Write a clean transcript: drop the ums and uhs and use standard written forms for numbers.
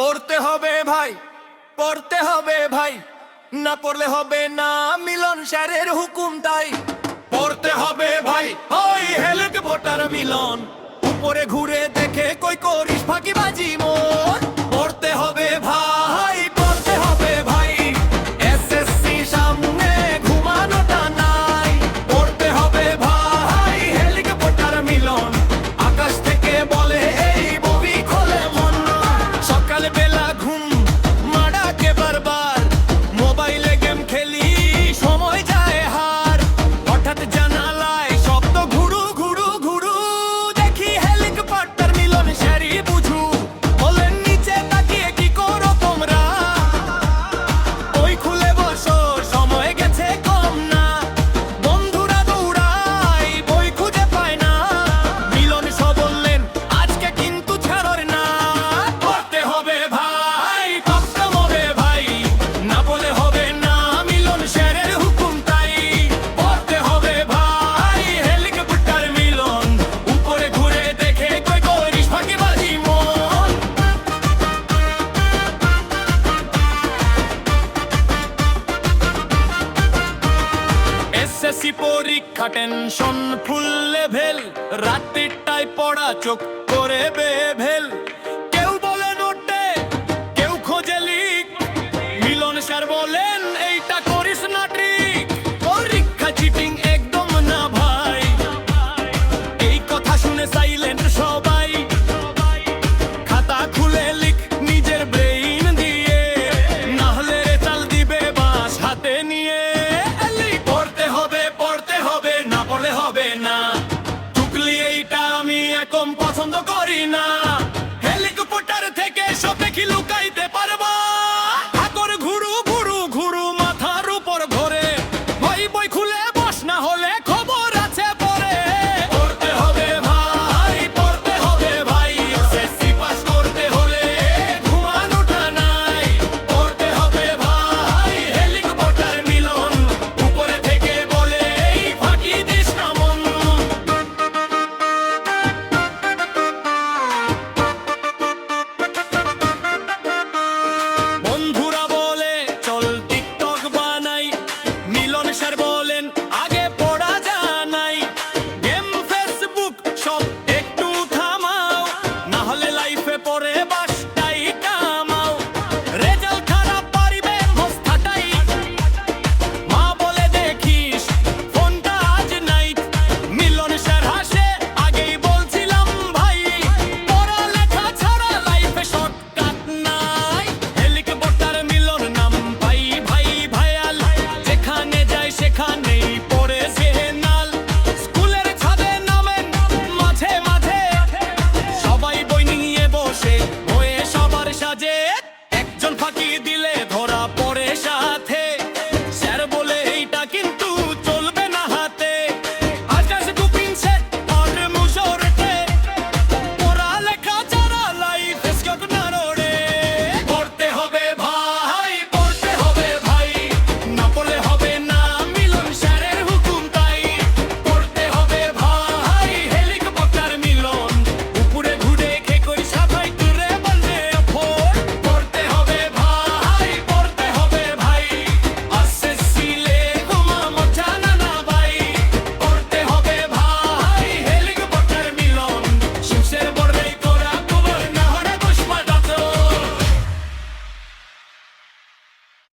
পড়তে হবে ভাই, পড়তে হবে ভাই, না পড়লে হবে না মিলন স্যারের হুকুম তাই। পড়তে হবে ভাই, ওই হেলিকপ্টার মিলন, উপরে ঘুরে দেখে কই করিস ফাঁকিবাজি মোর। পড়তে হবে ভাই, পড়তে হবে ভাই, এসএসসি সামনে ঘুমানোটা নাই। পড়তে হবে ভাই, হেলিকপ্টার মিলন, আকাশ থেকে বলে এই ববি খোলে মন। সকাল বেলা ঘুম মাড়াকে বারবার, মোবাইলে গেম খেলি সময় যায় হার। হঠাৎ জানালায় শব্দ ঘুরু ঘুরু ঘুরু, দেখি হেলিকপ্টার মিলন স্যারই বুঝু। বলেন নিচে তাকিয়ে কি করো তোমরা, বই খুলে বসো সময় গেছে কম না। বন্ধুরা দৌড়াই বই খুঁজে পায় না, মিলন সব বললেন আজকে কিন্তু ছাড়র না। পড়তে হবে ভাই, কষ্ট হবে ভাই, না বলে হবে না মিলন স্যারের হুকুম তাই। পড়তে হবে ভাই, হেলিকপ্টার মিলন, উপরে ঘুরে দেখে কই করিস ফাঁকিবাজি মন। এসএসসি পরীক্ষা টেনশন ফুল লেভেল, রাত্রিটায় পড়া চোখ করে বেভেল। কেউ বলে নোটে, কেউ খোঁজে লিক, মিলন স্যার বলেন এইটা করিস না ট্রিক। পরীক্ষা চিটিং একদম না ভাই, এই কথা শুনে সাইলেন্ট সবাই। খাতা খুলে লিখ নিজের ব্রেইন দিয়ে, না হলে রেজাল্ট দিবে বাস হাতে নিয়ে। পড়তে হবে, না পড়লে হবে না, টুকলি এইটা আমি একদম পছন্দ করি না। হেলিকপ্টার থেকে সব দেখি লুকায়